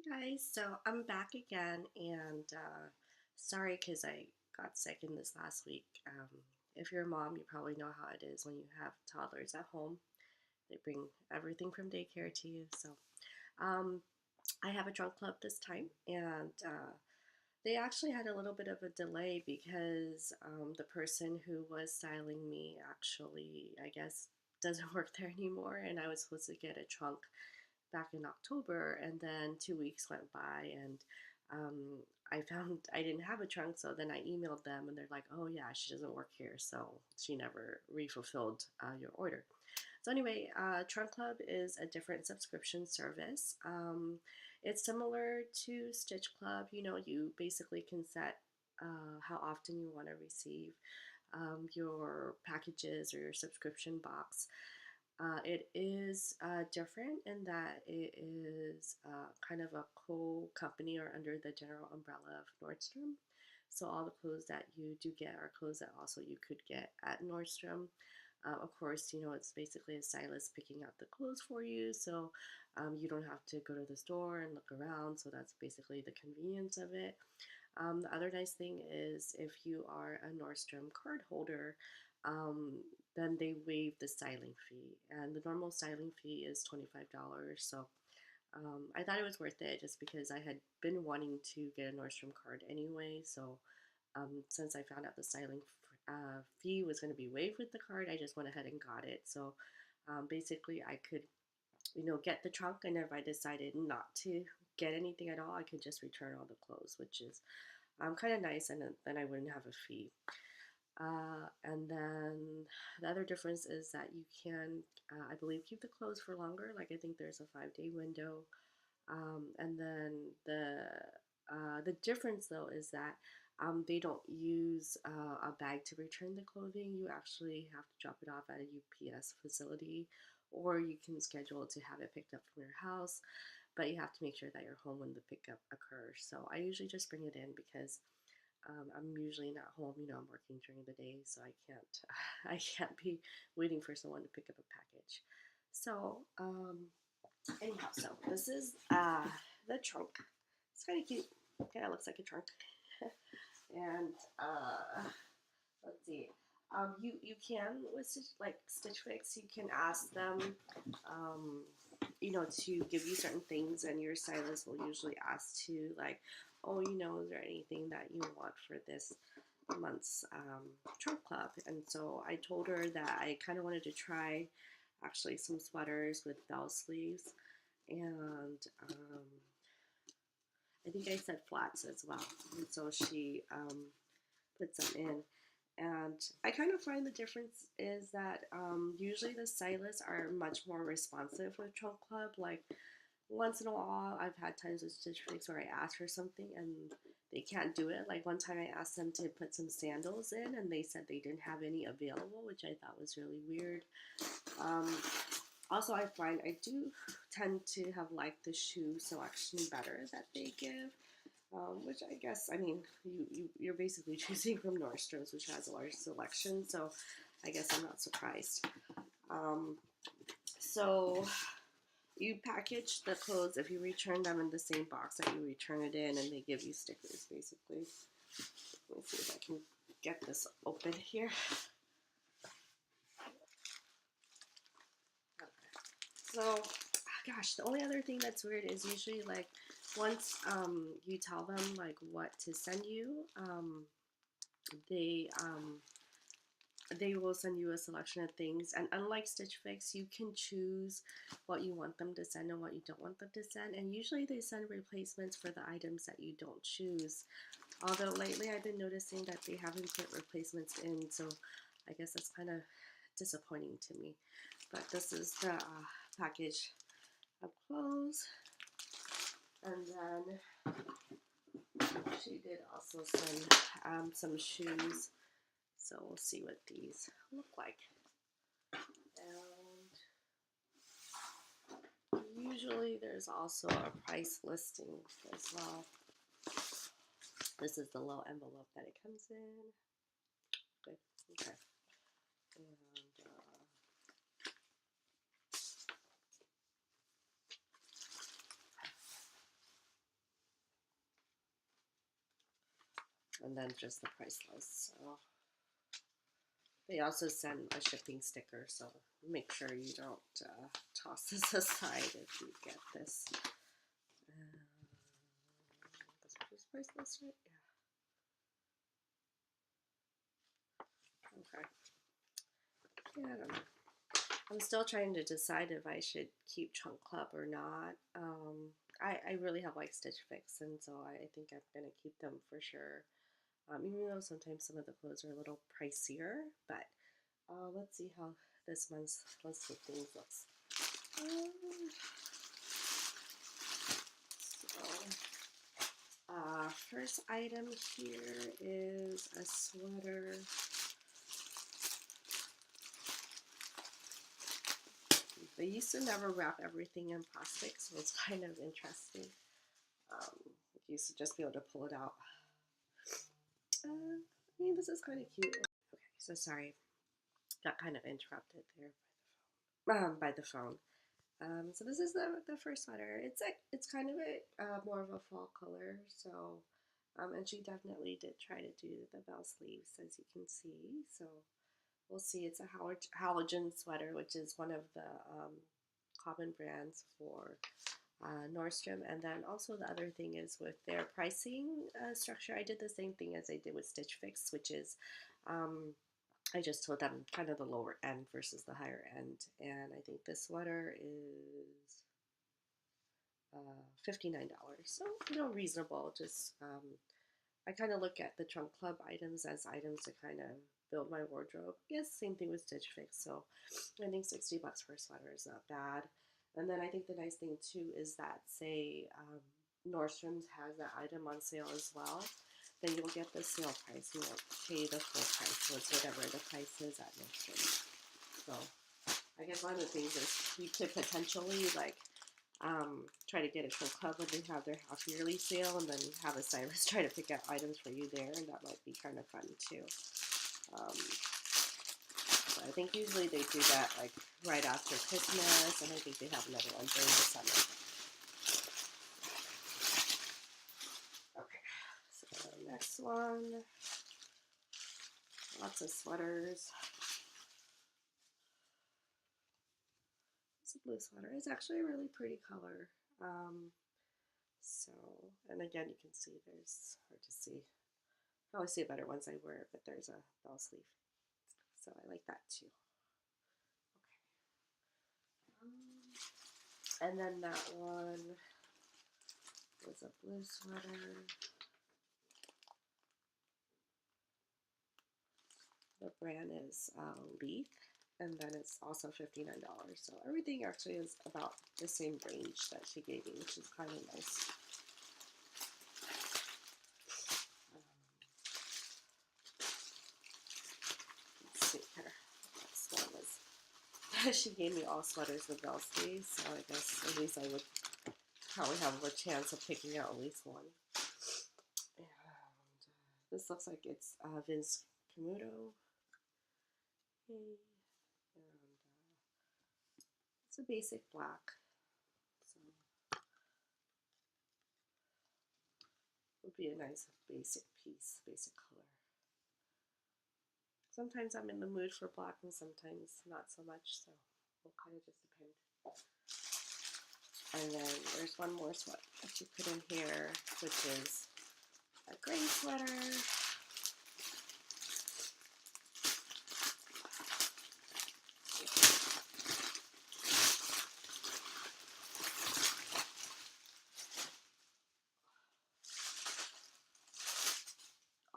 Guys, so I'm back again, and sorry because I got sick in this last week. If you're a mom, you probably know how it is when you have toddlers at home. They bring everything from daycare to you. So um, I have a drunk club this time, and they actually had a little bit of a delay because the person who was styling me actually, I guess, doesn't work there anymore, and I was supposed to get a trunk back in October, and then 2 weeks went by, and um, I found I didn't have a trunk, so then I emailed them, and they're like, "Oh yeah, she doesn't work here, so she never refulfilled your order." So anyway, Trunk Club is a different subscription service. It's similar to Stitch Club. You know, you basically can set how often you want to receive your packages or your subscription box. It is different in that it is kind of a co-company or under the general umbrella of Nordstrom. So all the clothes that you do get are clothes that also you could get at Nordstrom. Of course, you know, it's basically a stylist picking out the clothes for you, so you don't have to go to the store and look around. So that's basically the convenience of it. The other nice thing is if you are a Nordstrom card holder, um, then they waive the styling fee, and the normal styling fee is $25. So I thought it was worth it just because I had been wanting to get a Nordstrom card anyway. So since I found out the styling fee was going to be waived with the card, I just went ahead and got it. So basically, I could, you know, get the trunk, and if I decided not to get anything at all, I could just return all the clothes, which is kind of nice, and then I wouldn't have a fee. And then the other difference is that you can, I believe, keep the clothes for longer. Like I think there's a 5 day window. And then the difference though is that they don't use a bag to return the clothing. You actually have to drop it off at a UPS facility, or you can schedule to have it picked up from your house. But you have to make sure that you're home when the pickup occurs. So I usually just bring it in because I'm usually not home. You know, I'm working during the day, so I can't I can't be waiting for someone to pick up a package. So anyhow, so this is the trunk. It's kind of cute. Kind of looks like a trunk. And let's see. You can with Stitch Fix, you can ask them, um, you know, to give you certain things, and your stylist will usually ask to like, oh, you know, is there anything that you want for this month's trunk club? And so I told her that I kind of wanted to try actually some sweaters with bell sleeves, and I think I said flats as well. And so she put some in. And I kind of find the difference is that usually the stylists are much more responsive with Trunk Club. Like once in a while, I've had times with Stitch Fix where I ask for something and they can't do it. Like one time I asked them to put some sandals in and they said they didn't have any available, which I thought was really weird. Um, Also, I find I do tend to have liked the shoe selection better that they give, which I guess, I mean, you're basically choosing from Nordstrom's, which has a large selection, so I guess I'm not surprised. Um, so you package the clothes if you return them in the same box that you return it in, and they give you stickers, basically. Let me see if I can get this open here. So, gosh, the only other thing that's weird is usually like once you tell them like what to send you, they they will send you a selection of things. And unlike Stitch Fix, you can choose what you want them to send and what you don't want them to send. And usually they send replacements for the items that you don't choose. Although lately I've been noticing that they haven't put replacements in, so I guess that's kind of disappointing to me. But this is the package of clothes, and then she did also send some shoes, so we'll see what these look like. And usually there's also a price listing as well. This is the little envelope that it comes in. Good. Okay. And and then just the price list. So they also send a shipping sticker, so make sure you don't toss this aside if you get this. This price list, right? Yeah. Okay. Yeah, I don't know. I'm still trying to decide if I should keep Trunk Club or not. I really have like Stitch Fix, and so I think I'm gonna keep them for sure. Even though sometimes some of the clothes are a little pricier, but let's see how this month's list of things looks. First item here is a sweater. They used to never wrap everything in plastic, so it's kind of interesting. You used to just be able to pull it out. I mean, this is kind of cute. Okay, so sorry, got kind of interrupted there by the phone. So this is the first sweater. It's kind of a more of a fall color. So, and she definitely did try to do the bell sleeves, as you can see. So we'll see. It's a halogen sweater, which is one of the common brands for Nordstrom. And then also the other thing is with their pricing structure, I did the same thing as I did with Stitch Fix, which is I just told them kind of the lower end versus the higher end. And I think this sweater is $59. So, reasonable. Just I kind of look at the Trunk Club items as items to kind of build my wardrobe. Yes, same thing with Stitch Fix. So I think $60 for a sweater is not bad. And then I think the nice thing too is that, say, Nordstrom's has that item on sale as well, then you'll get the sale price. You won't pay the full price. So it's whatever the price is at Nordstrom. So I guess one of the things is you could potentially try to get a Trunk Club when they have their half yearly sale, and then have a stylist try to pick out items for you there, and that might be kind of fun too. So I think usually they do that like right after Christmas, and I think they have another one during the summer. Okay, so next one, lots of sweaters. It's a blue sweater. It's actually a really pretty color. So, and again, you can see there's hard to see. Probably see it better once I wear it, but there's a bell sleeve. So I like that too. Okay. And then that one was a blue sweater. The brand is Leaf, and then it's also $59. So everything actually is about the same range that she gave me, which is kind of nice. Let's see here. Next one was she gave me all sweaters with bell sleeves, so I guess at least I would probably have a chance of picking out at least one. And this looks like it's Vince Camuto. And it's a basic black. So it would be a nice basic piece, basic color. Sometimes I'm in the mood for black and sometimes not so much, so it'll kind of just depend. And then there's one more sweater that she put in here, which is a gray sweater.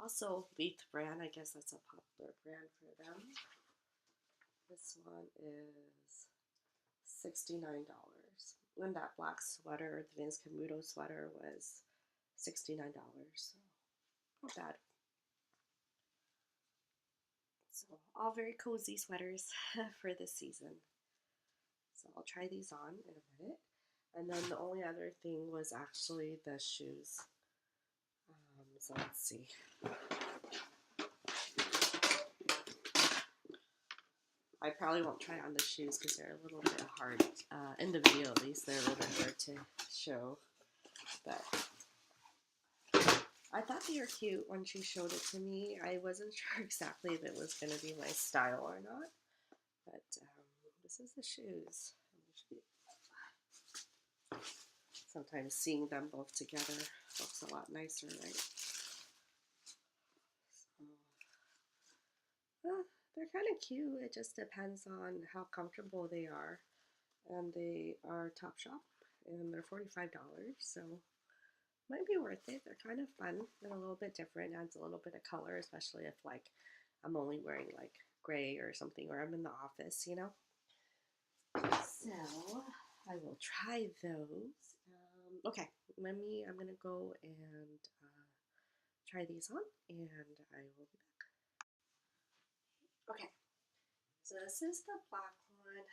Also, Leith brand, I guess that's a popular brand for them. This one is $69. And that black sweater, the Vince Camuto sweater, was $69. So not bad. So all very cozy sweaters for this season. So I'll try these on in a minute. And then the only other thing was actually the shoes. So let's see. I probably won't try on the shoes because they're a little bit hard. In the video, at least, they're a little bit hard to show. But I thought they were cute when she showed it to me. I wasn't sure exactly if it was going to be my style or not, but this is the shoes. Sometimes seeing them both together looks a lot nicer, right? So, they're kind of cute. It just depends on how comfortable they are. And they are Topshop, and they're $45, so might be worth it. They're kind of fun and a little bit different. Adds a little bit of color, especially if like I'm only wearing like gray or something, or I'm in the office, you know. So I will try those. Okay, I'm gonna go and try these on, and I will be back. Okay, so this is the black one.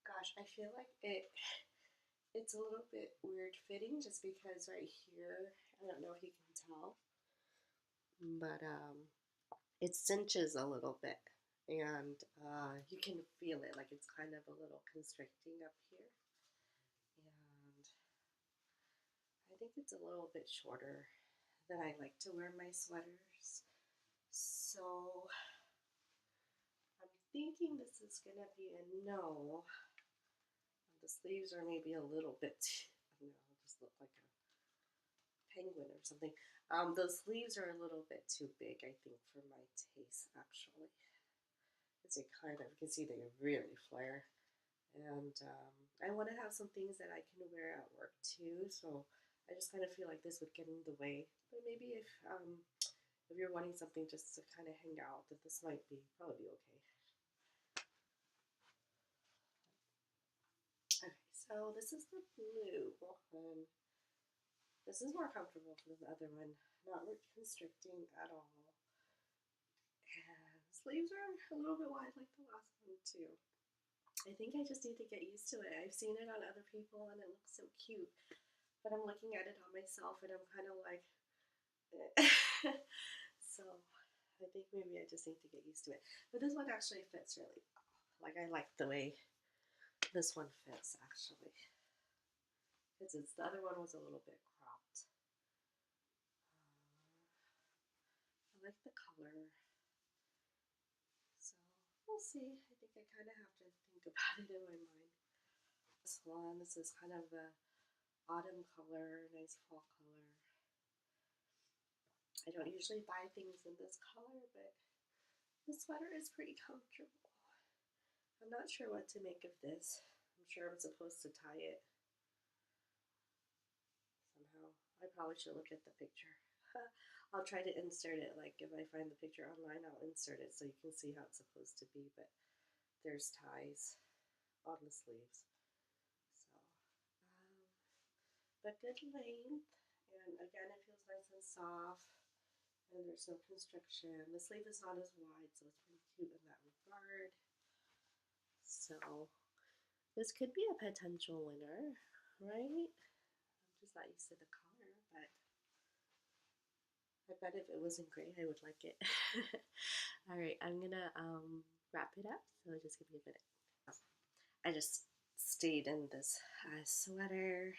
Gosh, I feel like it's a little bit weird fitting just because right here, I don't know if you can tell, but it cinches a little bit, and you can feel it, like it's kind of a little constricting up here. And I think it's a little bit shorter than I like to wear my sweaters. So I'm thinking this is gonna be a no. The sleeves are maybe a little bit, I don't know, I'll just look like a penguin or something. The sleeves are a little bit too big, I think, for my taste, actually. As you kind of, you can see they really flare. And I want to have some things that I can wear at work too, so I just kind of feel like this would get in the way. But maybe if you're wanting something just to kind of hang out, that this might be probably be okay. Okay, so this is the blue. This is more comfortable than the other one, not constricting at all. And sleeves are a little bit wide like the last one too. I think I just need to get used to it. I've seen it on other people and it looks so cute, but I'm looking at it on myself and I'm kind of like, eh. So I think maybe I just need to get used to it. But this one actually fits really well. Like I like the way this one fits actually, because it's the other one was a little bit cropped. I like the color. So we'll see. I think I kind of have to think about it in my mind. This one, this is kind of a autumn color, nice fall color. I don't usually buy things in this color, but the sweater is pretty comfortable. I'm not sure what to make of this. I'm sure I'm supposed to tie it somehow. I probably should look at the picture. I'll try to insert it, like if I find the picture online, I'll insert it so you can see how it's supposed to be, but there's ties on the sleeves. So, but good length, and again, it feels nice and soft, and there's no constriction. The sleeve is not as wide, so it's pretty cute in that regard. So, this could be a potential winner, right? I'm just not used to the color, but I bet if it wasn't gray, I would like it. All right, I'm gonna wrap it up. So just give me a minute. I just stayed in this sweater.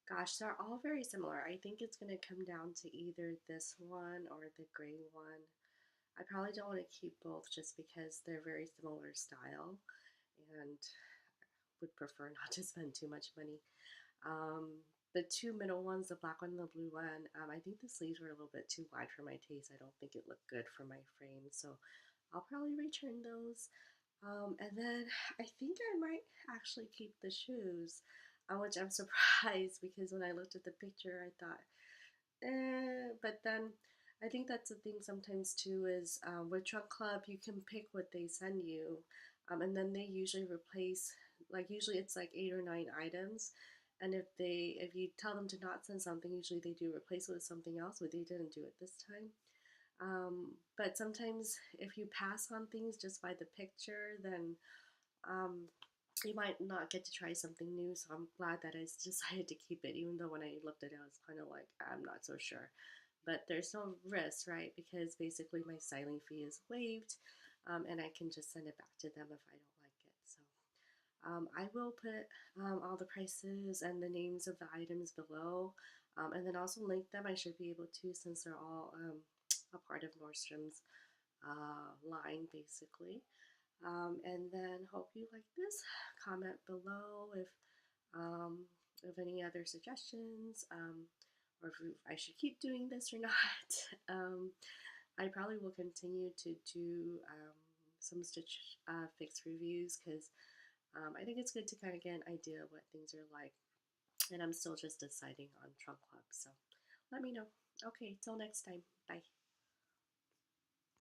Gosh, they're all very similar. I think it's gonna come down to either this one or the gray one. I probably don't want to keep both just because they're very similar style, and would prefer not to spend too much money. Um, the two middle ones, the black one and the blue one, I think the sleeves were a little bit too wide for my taste. I don't think it looked good for my frame, so I'll probably return those. And then I think I might actually keep the shoes, which I'm surprised because when I looked at the picture, I thought, but then I think that's the thing sometimes too is with Trunk Club, you can pick what they send you, and then they usually replace, like usually it's like 8 or 9 items, and if you tell them to not send something, usually they do replace it with something else, but they didn't do it this time. But sometimes if you pass on things just by the picture, then um, you might not get to try something new. So I'm glad that I decided to keep it, even though when I looked at it, I was kind of like, I'm not so sure. But there's no risk, right? Because basically my styling fee is waived, and I can just send it back to them if I don't like it. So I will put all the prices and the names of the items below, and then also link them. I should be able to, since they're all a part of Nordstrom's line, basically. And then hope you like this. Comment below um, if any other suggestions, or if I should keep doing this or not. I probably will continue to do some Stitch Fix reviews because I think it's good to kind of get an idea of what things are like. And I'm still just deciding on Trunk Club, so let me know. Okay, till next time. Bye.